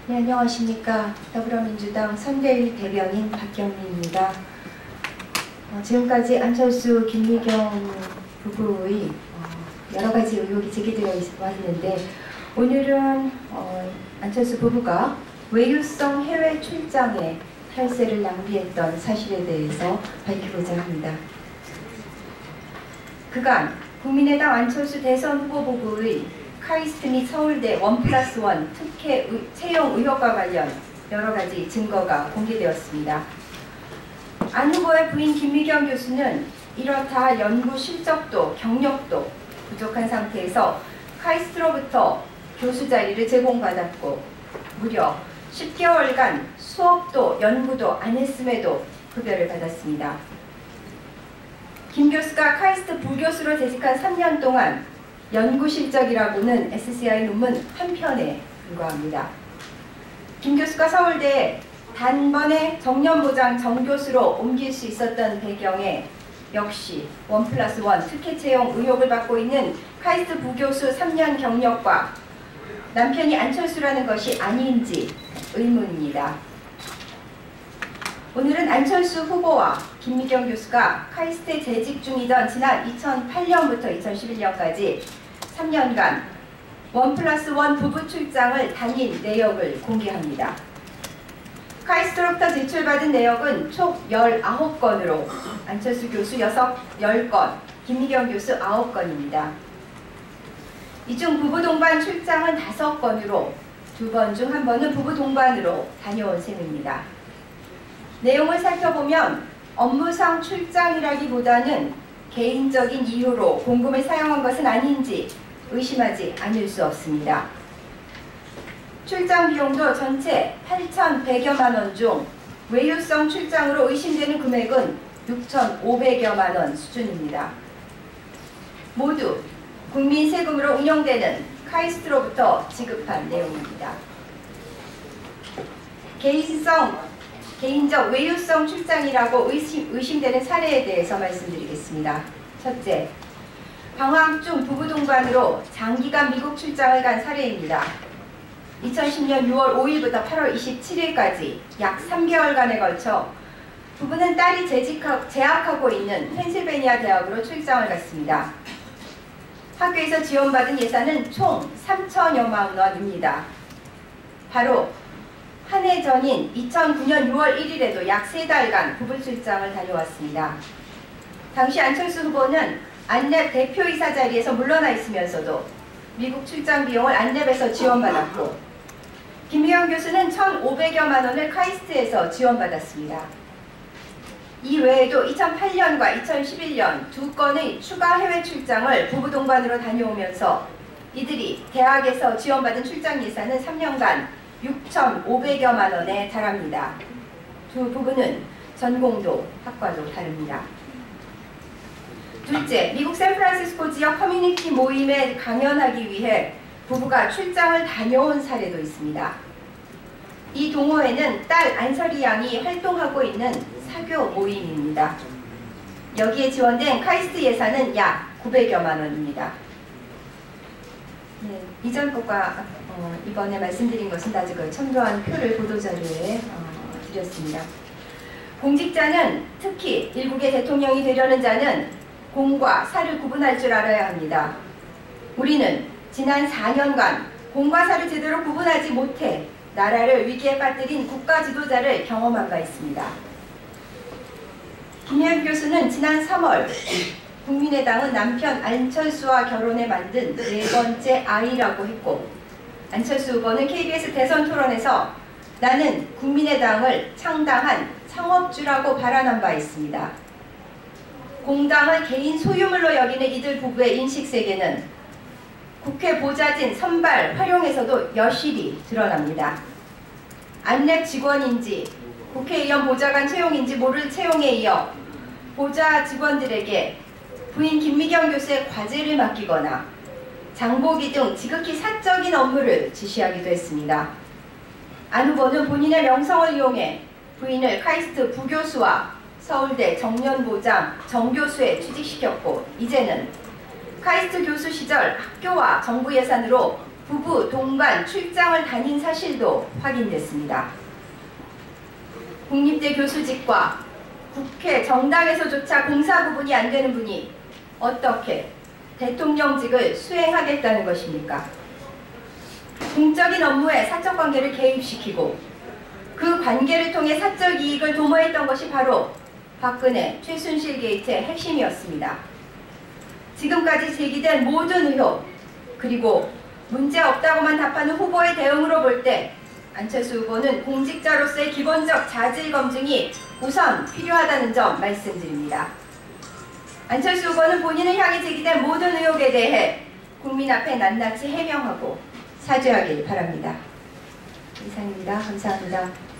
네, 안녕하십니까. 더불어민주당 선대위 대변인 박경미입니다. 지금까지 안철수, 김미경 부부의 여러 가지 의혹이 제기되어 왔는데, 오늘은 안철수 부부가 외유성 해외 출장에 혈세를 낭비했던 사실에 대해서 밝히고자 합니다. 그간 국민의당 안철수 대선 후보 부부의 카이스트 및 서울대 1+1 특혜 채용 의혹과 관련 여러 가지 증거가 공개되었습니다. 안 후보의 부인 김미경 교수는 이렇다 연구 실적도 경력도 부족한 상태에서 카이스트로부터 교수 자리를 제공받았고, 무려 10개월간 수업도 연구도 안 했음에도 급여를 받았습니다. 김 교수가 카이스트 부교수로 재직한 3년 동안 연구 실적이라고는 SCI 논문 한 편에 불과합니다. 김 교수가 서울대에 단번에 정년보장 정교수로 옮길 수 있었던 배경에 역시 1+1 특혜 채용 의혹을 받고 있는 카이스트 부교수 3년 경력과 남편이 안철수라는 것이 아닌지 의문입니다. 오늘은 안철수 후보와 김미경 교수가 카이스트에 재직 중이던 지난 2008년부터 2011년까지 3년간 1+1 부부 출장을 다닌 내역을 공개합니다. 카이스트로부터 제출받은 내역은 총 19건으로 안철수 교수 10건, 김미경 교수 9건입니다. 이 중 부부 동반 출장은 5건으로 2번 중 1번은 부부 동반으로 다녀온 셈입니다. 내용을 살펴보면 업무상 출장이라기보다는 개인적인 이유로 공금을 사용한 것은 아닌지 의심하지 않을 수 없습니다. 출장 비용도 전체 8,100여만 원 중 외유성 출장으로 의심되는 금액은 6,500여만 원 수준입니다. 모두 국민 세금으로 운영되는 카이스트로부터 지급한 내용입니다. 개인적 외유성 출장이라고 의심되는 사례에 대해서 말씀드리겠습니다. 첫째, 방학 중 부부 동반으로 장기간 미국 출장을 간 사례입니다. 2010년 6월 5일부터 8월 27일까지 약 3개월간에 걸쳐 부부는 딸이 재학하고 있는 펜실베니아 대학으로 출장을 갔습니다. 학교에서 지원받은 예산은 총 3천여만 원입니다. 바로 한 해 전인 2009년 6월 1일에도 약 3달간 부부 출장을 다녀왔습니다. 당시 안철수 후보는 안랩 대표이사 자리에서 물러나 있으면서도 미국 출장 비용을 안랩에서 지원받았고, 김미경 교수는 1,500여만 원을 카이스트에서 지원받았습니다. 이 외에도 2008년과 2011년 2건의 추가 해외 출장을 부부 동반으로 다녀오면서 이들이 대학에서 지원받은 출장 예산은 3년간 6,500여만 원에 달합니다. 두 부부는 전공도 학과도 다릅니다. 둘째, 미국 샌프란시스코 지역 커뮤니티 모임에 강연하기 위해 부부가 출장을 다녀온 사례도 있습니다. 이 동호회는 딸 안설이 양이 활동하고 있는 사교 모임입니다. 여기에 지원된 카이스트 예산은 약 900여만 원입니다. 네, 이전 것과 이번에 말씀드린 것은 다 첨부한 표를 보도자료에 드렸습니다. 공직자는, 특히 일국의 대통령이 되려는 자는 공과 사를 구분할 줄 알아야 합니다. 우리는 지난 4년간 공과 사를 제대로 구분하지 못해 나라를 위기에 빠뜨린 국가 지도자를 경험한 바 있습니다. 김미경 교수는 지난 3월 국민의당은 남편 안철수와 결혼해 만든 4번째 아이라고 했고, 안철수 후보는 KBS 대선 토론에서 나는 국민의당을 창당한 창업주라고 발언한 바 있습니다. 공당을 개인 소유물로 여기는 이들 부부의 인식세계는 국회 보좌진 선발 활용에서도 여실히 드러납니다. 안랩 직원인지 국회의원 보좌관 채용인지 모를 채용에 이어 보좌 직원들에게 부인 김미경 교수의 과제를 맡기거나 장보기 등 지극히 사적인 업무를 지시하기도 했습니다. 안 후보는 본인의 명성을 이용해 부인을 카이스트 부교수와 서울대 정년보장 정교수에 취직시켰고, 이제는 카이스트 교수 시절 학교와 정부 예산으로 부부 동반 출장을 다닌 사실도 확인됐습니다. 국립대 교수직과 국회 정당에서조차 공사 구분이 안 되는 분이 어떻게 대통령직을 수행하겠다는 것입니까? 공적인 업무에 사적 관계를 개입시키고 그 관계를 통해 사적 이익을 도모했던 것이 바로 박근혜, 최순실 게이트의 핵심이었습니다. 지금까지 제기된 모든 의혹, 그리고 문제 없다고만 답하는 후보의 대응으로 볼 때 안철수 후보는 공직자로서의 기본적 자질 검증이 우선 필요하다는 점 말씀드립니다. 안철수 후보는 본인을 향해 제기된 모든 의혹에 대해 국민 앞에 낱낱이 해명하고 사죄하길 바랍니다. 이상입니다. 감사합니다.